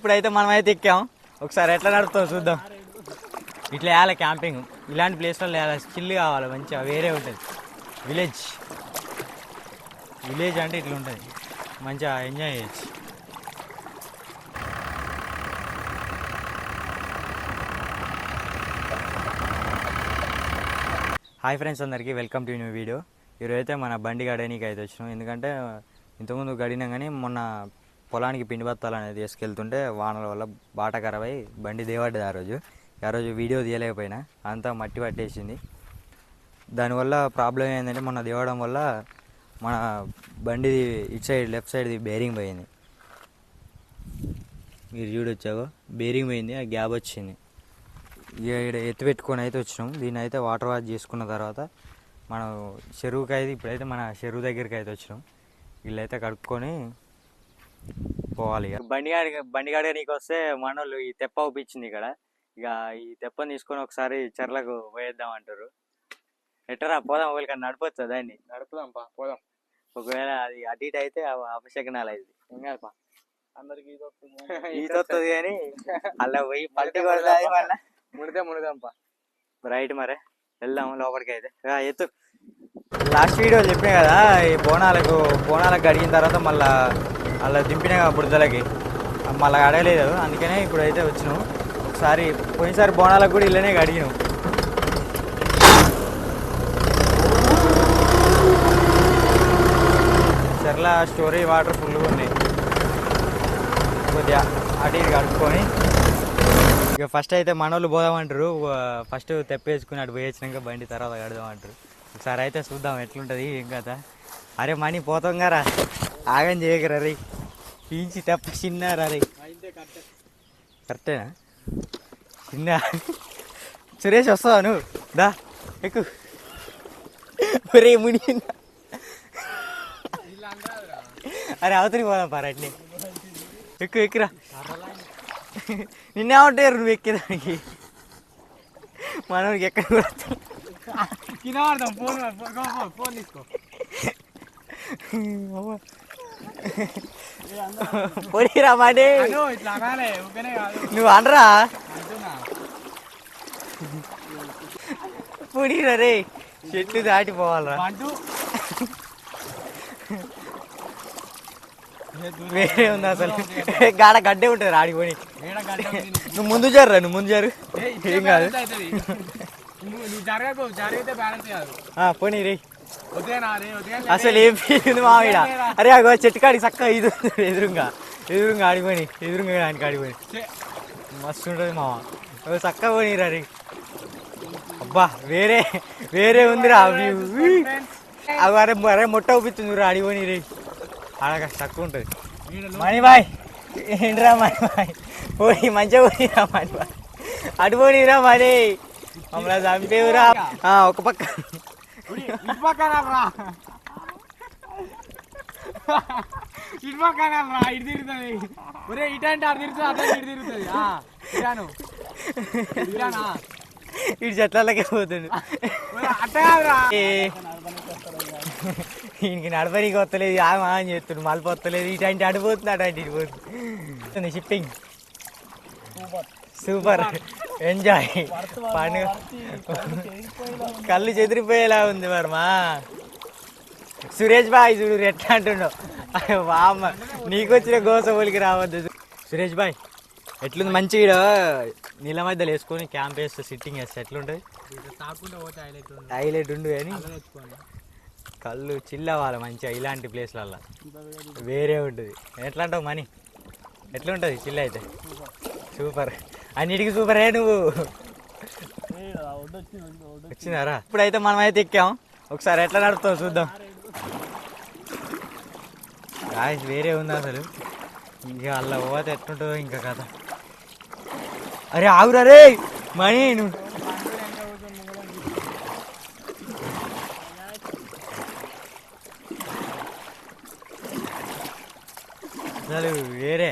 ఇప్పుడైతే మనమైతే ఎక్కాం, ఒకసారి ఎట్లా నడుపుతాం చూద్దాం. ఇట్లా వేయాలి క్యాంపింగ్, ఇలాంటి ప్లేస్లో వేయాలి, చిల్లు కావాలి మంచిగా, వేరే ఉంటుంది. విలేజ్ అంటే ఇట్లా ఉంటుంది, మంచిగా ఎంజాయ్ చేయొచ్చు. హాయ్ ఫ్రెండ్స్, అందరికీ వెల్కమ్ టు న్యూ వీడియో. ఈరోజు అయితే మన బండి గడనీకి అయితే వచ్చినాం. ఎందుకంటే ఇంతకుముందు గడినాం కానీ మొన్న పొలానికి పిండి బత్తాలు అనేది తీసుకెళ్తుంటే వానల వల్ల బాట ఖరాబ్ అయ్యి బండి దేవడ్డది. ఆ రోజు వీడియో తీయలేకపోయినా, అంతా మట్టి పట్టేసింది. దానివల్ల ప్రాబ్లం ఏంటంటే మొన్న దేవడం వల్ల మన బండి ఇటు సైడ్ లెఫ్ట్ సైడ్ది బేరింగ్ పోయింది. మీరు చూడొచ్చాగో బేరింగ్ పోయింది, ఆ గ్యాప్ వచ్చింది. ఇక్కడ ఎత్తి పెట్టుకొని అయితే వచ్చినాం. దీన్ని అయితే వాటర్ వాష్ చేసుకున్న తర్వాత మనం చెరువుకి అయితే ఇప్పుడైతే మన చెరువు దగ్గరికి అయితే వచ్చినాం. వీళ్ళైతే కడుక్కొని పోవాలి. ఇక బండి గాడిగా నీకు వస్తే మనోళ్ళు ఈ తెప్ప ఊపించింది ఇక్కడ. ఇక ఈ తెప్పని తీసుకొని ఒకసారి చెర్లకు పోయేద్దాం అంటారు. ఎట్టరా పోదాం, ఒకరికి నడపొచ్చా దాన్ని? నడుపుదాంపా, పోదాం. ఒకవేళ అది అటు ఇటు అయితే అపశకనాలు అయింది. ఏం కాదుపా, అందరికి ఈత వస్తుంది కానీ అలా పోయి పల్టీ కొడతాది మళ్ళీ. మునిదాంపా. రైట్, మరే వెళ్దాం లోపలికి అయితే. ఎత్తు లాస్ట్ వీడియో చెప్పినా కదా, ఈ బోనాలకు అడిగిన తర్వాత మళ్ళీ అలా దింపినా బురదలకి, మళ్ళీ అడగలేదు. అందుకనే ఇప్పుడు అయితే వచ్చినాం. ఒకసారి పోయినసారి బోనాలకు కూడా ఇళ్ళనే అడిగినాం. చెర్ల స్టోరేజ్ వాటర్ ఫుల్గా ఉన్నాయి. కొద్దిగా అటు ఇటు కడుక్కొని ఇక ఫస్ట్ అయితే మనోళ్ళు పోదామంటారు. ఫస్ట్ తెప్పేసుకుని అటు పోయొచ్చినాక బండి తర్వాత కడదామంటారు. ఒకసారి అయితే చూద్దాం ఎట్లుంటుంది ఏం కదా. అరే మనీ పోతాం గారా, ఆగం చేయకరా రే, పీంచి తెప్ప చిన్నారా రే. కరెక్టేనా? చిన్న సురేష్ వస్తావా నువ్వు? దా ఎక్కు రే ముని. అరే అవతలికి పోదాం పారట్ని, ఎక్కురా. నిన్నే ఉంటారు నువ్వు ఎక్కేదానికి, మనకి ఎక్కడ కూడా ఫోన్ తీసుకో. పొడిరా మాడే, నువ్వు అనరా పొడిరా రే, చెట్లు దాటిపోవాలరా. వేరే ఉంది అసలు, గాడ గడ్డే ఉంటుంది ఆడిపోయి. నువ్వు ముందు జర్రా, ఏం కాదు. పోనీ రే, అసలు ఏం ఫీల్ మావిడ. అరే అగో చెట్టు కాడికి చక్కగా ఇది ఎదురుగా ఆడిపోయి, దానికి ఆడిపోయి మస్తు ఉంటుంది మామ. చక్కగా పోనీరా రే. అబ్బా వేరే ఉందిరా. అరే మొట్ట ఊపిస్తుంది ఆడిపోయి రే, అలాగా తక్కువ ఉంటుంది. మణిబాయ్ ఏంట్రా మణిబాయ్, పోయి మంచిగా పోయిరా మణిబాయ్, అటు పోనీరా మణి, మమ్మల్ని చంపేవురా. ఒక పక్క ఇటు తిరుగుతుంది, ఇటు అంటే అటు తిరుగుతుంది, అట్లా ఇటు తిరుగుతుంది. ఇటు చెట్లకే పోతుంది. ఈయనకి నడపనికి వస్తలేదు, అని చెప్తున్నాడు. మళ్ళీ వస్తలేదు, ఇటు అంటే అడిపోతుంది, అటు అంటే ఇటు పోతుంది. Shipping super, enjoy. పండుగ కళ్ళు చెదిరిపోయేలా ఉంది మరి. మా సురేష్ బాయ్ చూడు ఎట్లా అంటుండో. వామ్మ నీకు వచ్చిన గోసపోలికి రావద్దు. సురేష్ బాయ్ ఎట్లుంది? మంచిగా నీళ్ళ మధ్యలో వేసుకొని క్యాంప్ వేస్తే సిట్టింగ్ వేస్తే ఎట్లుంటుంది? హైలైట్ ఉండు కానీ కళ్ళు చిల్లవాలి మంచిగా. ఇలాంటి ప్లేస్లల్లో వేరే ఉంటుంది. ఎట్లా అంటావు మనీ? ఎట్లుంటుంది చిల్ అయితే? సూపర్, అన్నిటికీ సూపరే. నువ్వు వచ్చినారా? ఇప్పుడైతే మనమైతే ఎక్కాం, ఒకసారి ఎట్లా నడుపుతాం చూద్దాం. గాయస్ వేరే ఉంది అసలు. ఇక అలా పోతే ఎట్లుంటుందో ఇంకా కథ. అరే ఆగురా రే మనీ, నువ్వు అసలు వేరే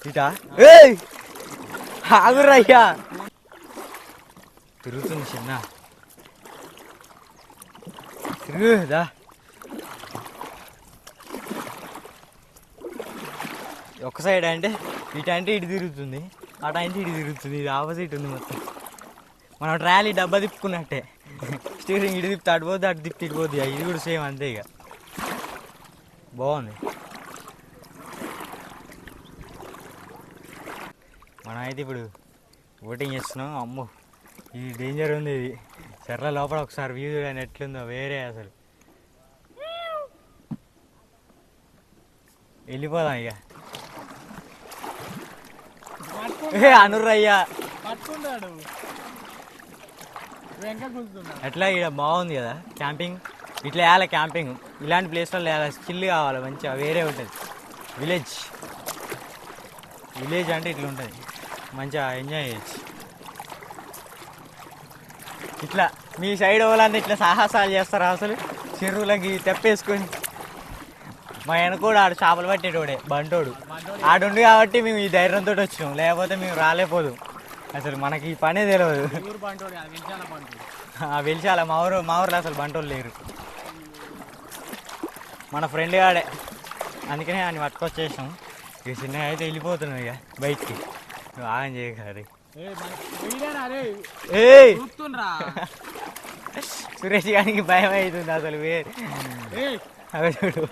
ఇటా. ఆగురా అయ్యా, తిరుగుతుంది చిన్న, తిరుగుదా. ఒక సైడ్ అంటే ఇటు అంటే ఇటు తిరుగుతుంది, అటు అంటే ఇటు తిరుగుతుంది, ఇది ఆపోజిట్ ఉంది మొత్తం. మనం ట్రాలీ డబ్బా తిప్పుకున్నట్టే, స్టీరింగ్ ఇటు తిప్పితే అటు పోద్ది, అటు తిప్పి ఇటు పోద్ది. ఇది కూడా సేమ్ అంతే ఇక. బాగుంది. మనం అయితే ఇప్పుడు బోటింగ్ చేస్తున్నాం. అమ్మో ఇది డేంజర్ ఉంది. ఇది చెర్ల లోపల ఒకసారి వ్యూ కానీ ఎట్లుందో వేరే అసలు. వెళ్ళిపోదాం ఇక. అనుర్రయ్యా పట్టుకుంటాడు వెంక కూర్చున్నాడు. ఎట్లా ఇక్కడ బాగుంది కదా క్యాంపింగ్. ఇట్లా వేయాలి క్యాంపింగ్, ఇలాంటి ప్లేస్లో వేయాలి. స్కిల్ కావాలి మంచిగా, వేరే ఉంటుంది. విలేజ్ అంటే ఇట్లా ఉంటుంది, మంచిగా ఎంజాయ్ చేయొచ్చు. ఇట్లా మీ సైడ్ వాళ్ళంతా ఇట్లా సాహసాలు చేస్తారా అసలు? చెరువులకి తెప్పేసుకొని. మా వెనకోడు ఆడు చేపలు పట్టేటోడే బంటోడు, ఆడుండి కాబట్టి మేము ఈ ధైర్యంతో వచ్చినాం, లేకపోతే మేము రాలేపోదు. అసలు మనకి ఈ పనే తెలియదు. వెలిచాల మా ఊర్లో అసలు బంటోళ్ళు లేరు. మన ఫ్రెండ్ గాడే, అందుకనే ఆయన పట్టుకొచ్చేసాం. ఇక చిన్నగా అయితే వెళ్ళిపోతున్నాం ఇక బయటికి. నువ్వు ఆగం చేయగలరు. సురేష్ గారికి భయం అవుతుంది అసలు. అవి చూడు.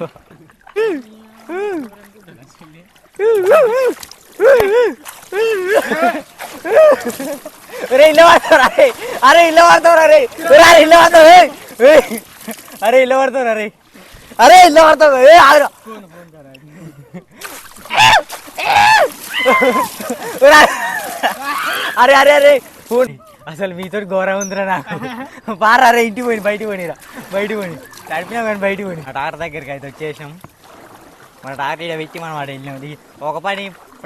అరే ఇల్లు పడతావు, అరే ఇల్లు పడతావు, అరే ఇల్లు పడతావు, అరే ఇల్లు పడతావు, అరే ఇల్లు పడతావు. అరే అరే అరే ఫోన్ అసలు మీతో ఘోరం ఉందిరా నాకు. పారా అరే ఇంటికి పోయి బయటికి పోయిరా, బయటికి పోయి తడిపినా కానీ బయటికి పోయి. ఆ టాటర్ దగ్గరికి అయితే వచ్చేసాం. మన టాటర్ ఇక్కడ పెట్టి మనం వాడు వెళ్ళినాం. ఒక పని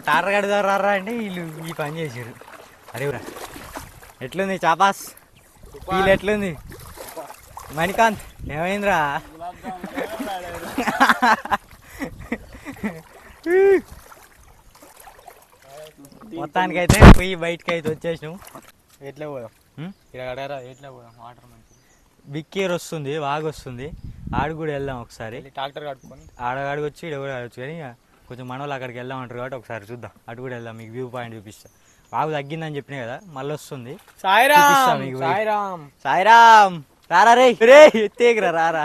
టాటర్ కడుతారా అంటే వీళ్ళు ఈ పని చేసారు. అరే ఎట్లుంది చాపాస్? వీళ్ళు ఎట్లుంది? మణికాంత్ ఏమైందిరా? మొత్తానికి అయితే పోయి బయటకి అయితే వచ్చేసినాం. ఎట్లా పోదాం ఇక్కడ అడగరా? ఎట్లా పోదాం? వాటర్ మంచి బిక్కేర్ వస్తుంది, వాగు వస్తుంది. ఆడు కూడా వెళ్దాం ఒకసారి. ట్రాక్టర్ కట్టుకొని ఆడగాడికి వచ్చి ఇక్కడ కూడా ఆడవచ్చు. కానీ కొంచెం మనోళ్ళు అక్కడికి వెళ్దాం అంటారు కాబట్టి ఒకసారి చూద్దాం. అటు కూడా వెళ్దాం, మీకు వ్యూ పాయింట్ చూపిస్తా. వాగు తగ్గిందని చెప్పినా కదా, మళ్ళీ వస్తుంది. సాయిరామ్ సాయిరామ్ రారా రే రే ఎత్తేకరా రారా.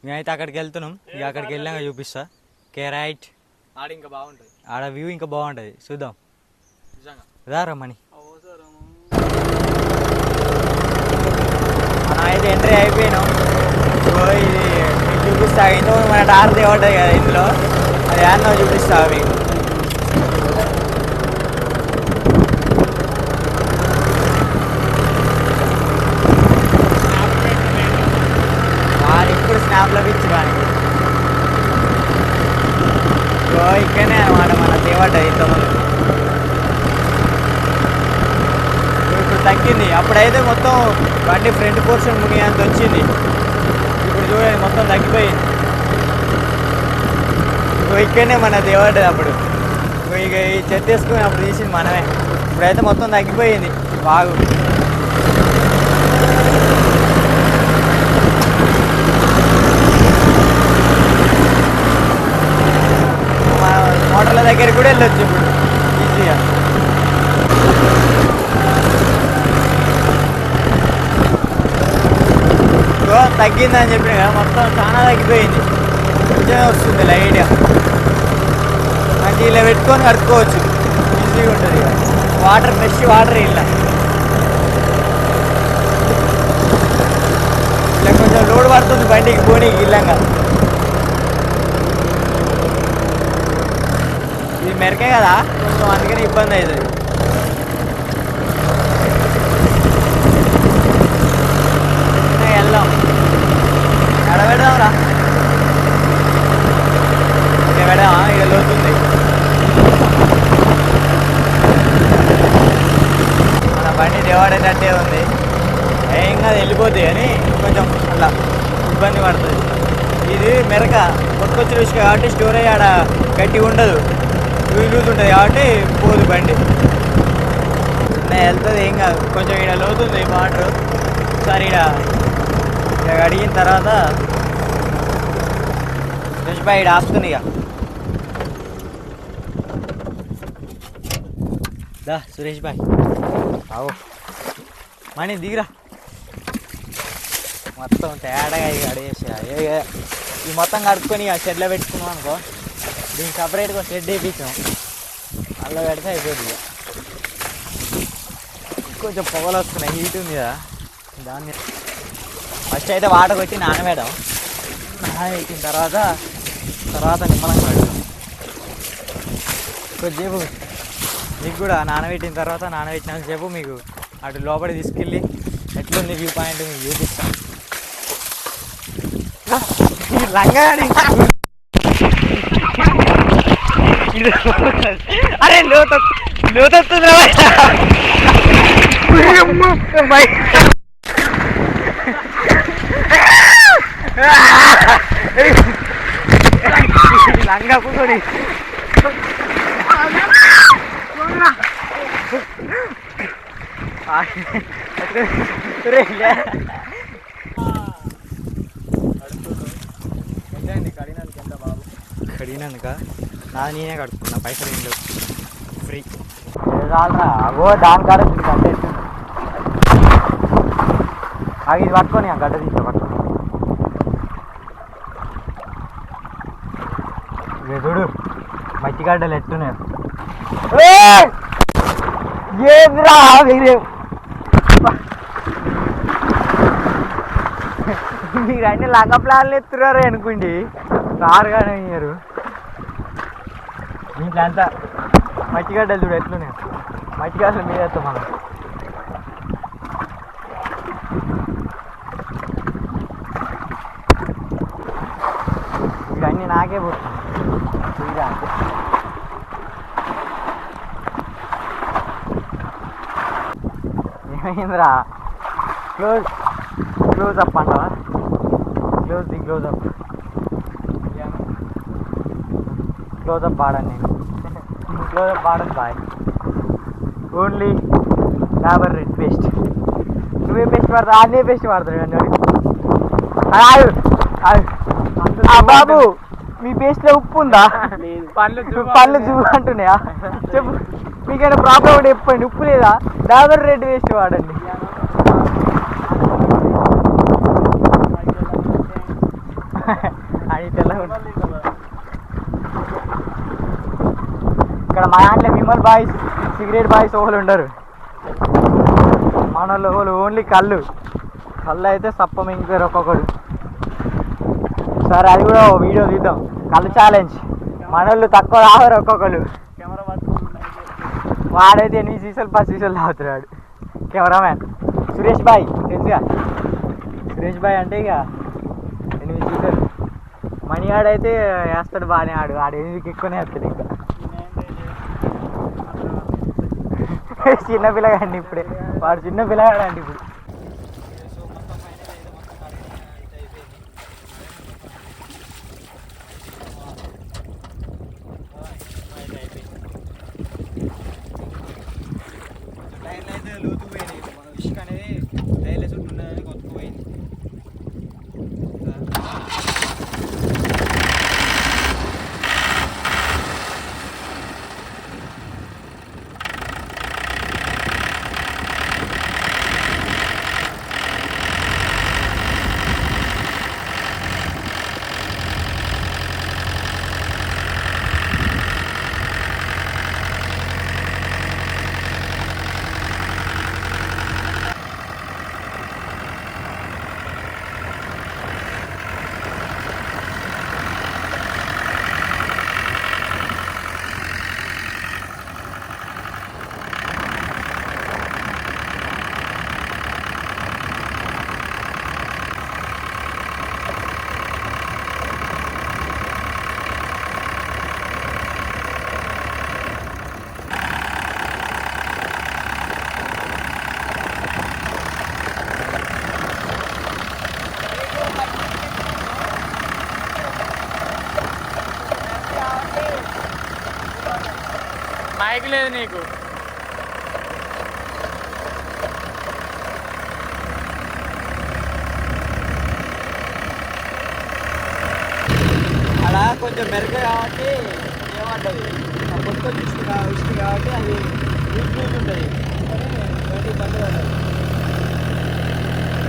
మేమైతే అక్కడికి వెళ్తున్నాం. ఇక అక్కడికి వెళ్ళాక చూపిస్తా. రైట్ ఆడ ఇంకా బాగుంటుంది, ఆడ వ్యూ ఇంకా బాగుంటుంది, చూద్దాం. రారా మణి. మనం అయితే ఎంట్రీ అయిపోయినాం. ఇది మీకు చూపిస్తా. ఇంట్లో మన టార్ తేవటది కదా ఇందులో, అది ఏమన్నా చూపిస్తా. అవి ఇప్పుడు స్నాప్లో పిచ్చి కానీ ఇక్కడనే అనమాట మన తేవటది ఇంతమంది. ఇప్పుడు తగ్గింది. అప్పుడైతే మొత్తం బండి ఫ్రంట్ పోర్షన్ మునిగేంత వచ్చింది. ఇప్పుడు చూడండి మొత్తం తగ్గిపోయింది. ఇక్కడనే మన దేవాడు అప్పుడు ఇక ఈ చెత్త వేసుకుని అప్పుడు తీసింది మనమే. ఇప్పుడైతే మొత్తం తగ్గిపోయింది బాగు. మోటార్ల దగ్గరికి కూడా వెళ్ళొచ్చు ఇప్పుడు ఈజీగా. తగ్గిందని చెప్పిన కదా, మొత్తం చాలా తగ్గిపోయింది. కొంచెం వస్తుంది లైట్గా. మంచి ఇలా పెట్టుకొని కడుక్కోవచ్చు, ఈజీగా ఉంటుంది. వాటర్ ఫ్రెష్ వాటర్ ఇలా ఇలా కొంచెం లోడ్ పడుతుంది బండికి పోనీకి ఇల్లంగా. ఇది మెరకే కదా కొంచెం, అందుకని ఇబ్బంది అవుతుంది. వెళ్దాం, ఎడబెడదాం రా. ఇక్కడ పెడదామా? ఇక లోతుంది. మన బండి దేవాడేటట్టే ఉంది, ఏం కాదు వెళ్ళిపోద్ది. అని కొంచెం అట్లా ఇబ్బంది పడుతుంది. ఇది మెరక కొట్టుకొచ్చిన విషయం కాబట్టి స్టోరేజ్ ఆడ గట్టిగా ఉండదు, లూజ్ ఉంటుంది కాబట్టి పోదు బండి. వెళ్తుంది ఏం కాదు. కొంచెం ఇక్కడ లోతుంది వాటర్. ఒకసారి ఇక్కడ అడిగిన తర్వాత సురేష్ బాయ్ ఇక్కడ ఆపుతుంది ఇక. దా సురేష్ బాయ్ ఆవు మణి దిగిరా. మొత్తం తేడాగా ఇక అడిగేసి ఈ మొత్తం కడుక్కొని ఇక షెడ్లో పెట్టుకున్నాం అనుకో. దీనికి సపరేట్గా షెడ్ వేయించాం, అలా పెడితే అయిపోతుంది. కొంచెం పొగలు వస్తున్నాయి, హీట్ ఉంది కదా దాన్ని. ఫస్ట్ అయితే వాటర్ కొట్టి నానబెడదాం. నానబెట్టిన తర్వాత నిమ్మలంగా పెడదాం. కొద్దిసేపు మీకు కూడా నానబెట్టినంతసేపు మీకు అటు లోపలికి తీసుకెళ్ళి ఎట్లుంది వ్యూ పాయింట్ మీకు చూపిస్తాను. లంగాని అరే లోతొస్తుంది లంగా కూర్చొని కడిగినందుక నాది నేనే కడుక్కున్నా, పైసలు ఏం లేవు, ఫ్రీ. రాలరా అగో దాని కాడ కట్టేస్తుంది. ఇది పట్టుకొని ఆ గడ్డ తీసుకో పట్టుకొని చూడు మట్టి గడ్డలు ఎట్టున్నాయి. ఏంద్రా మీరు అన్ని లంగ ప్లాన్లు ఎత్తురారు అనుకోండి, కారుగానే అయ్యారు. దీంట్లో అంతా మట్టిగడ్డలు చూడు ఎట్లున్నాయి. మట్టిగడ్డలు మీద వేస్తాం మనం. ఇవన్నీ నాకే పోతుంది ఇదా. ఏమైందిరా? క్లోజ్ అప్ అంటావా? క్లోజ్ అప్ వాడండి. నేను క్లోజ్ అప్ వాడను boy, only Dabur red paste. నువ్వే పేస్ట్ వాడతావు? అదే పేస్ట్ వాడతాడు అన్నాడు. బాబు మీ పేస్ట్లో ఉప్పు ఉందా? పళ్ళు జూ అంటున్నాయా? చెప్పు, మీకైనా ప్రాబ్లం ఉంటే చెప్పండి. ఉప్పు లేదా? డాబర్ రెడ్ పేస్ట్ వాడండి. అది తెల్లగా ఉంటుంది. ఇక్కడ మా దాంట్లో విమల్ బాయ్స్, సిగరెట్ బాయ్స్ ఒకళ్ళు ఉండరు. మన వాళ్ళు ఓన్లీ కళ్ళు అయితే సప్ప మింగుతారు ఒక్కొక్కడు. సరే అది కూడా వీడియో తీద్దాం, కళ్ళు ఛాలెంజ్. మనోళ్ళు తక్కువ రావారు ఒక్కొక్కరు. వాడైతే 8 సీసాలు 10 సీసాలు తాగుతున్నాడు. కెమెరామ్యాన్ సురేష్ బాయ్ తెలుసుగా. సురేష్ బాయ్ అంటే ఇక 8 సీసాలు. మణిగాడైతే వేస్తాడు బాగానే, ఆడు 8కి ఎక్కువనే వేస్తాడు. ఇంకా చిన్న పిల్లగాడండి ఇప్పుడే, వాడు చిన్న పిల్లగాడండి ఇప్పుడు. టైర్లు అయితే లోతు పోయినాయి, మన ఇసుక అనేది టైర్ల చుట్టూ ఉన్నదని కొట్టుకుపోయింది. మైక్ లేదు నీకు. అక్కడ కొంచెం మెరుగు కాబట్టి ఏమంటది మొత్తం ఇష్టి కాబట్టి అది లూజ్ ఉంటుంది బండి బండి పడదు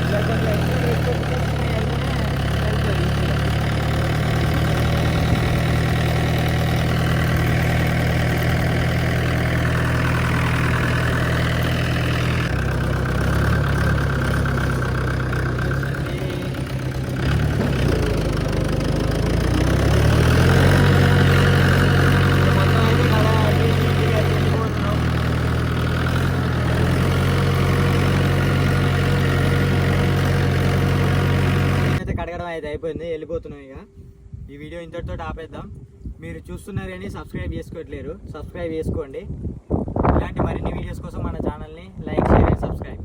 ఇలా కొంచెం ఎక్స్ట్రా పెట్టుకుంటే వెళ్తుంది ఈజీగా. కడగడం అయితే అయిపోయింది, వెళ్ళిపోతున్నాం ఇక. ఈ వీడియో ఇంతటితో ఆపేద్దాం. మీరు చూస్తున్నారు కానీ సబ్స్క్రైబ్ చేసుకోవట్లేరు, సబ్స్క్రైబ్ చేసుకోండి. ఇలాంటి మరిన్ని వీడియోస్ కోసం మన ఛానల్ని లైక్, షేర్ అండ్ సబ్స్క్రైబ్.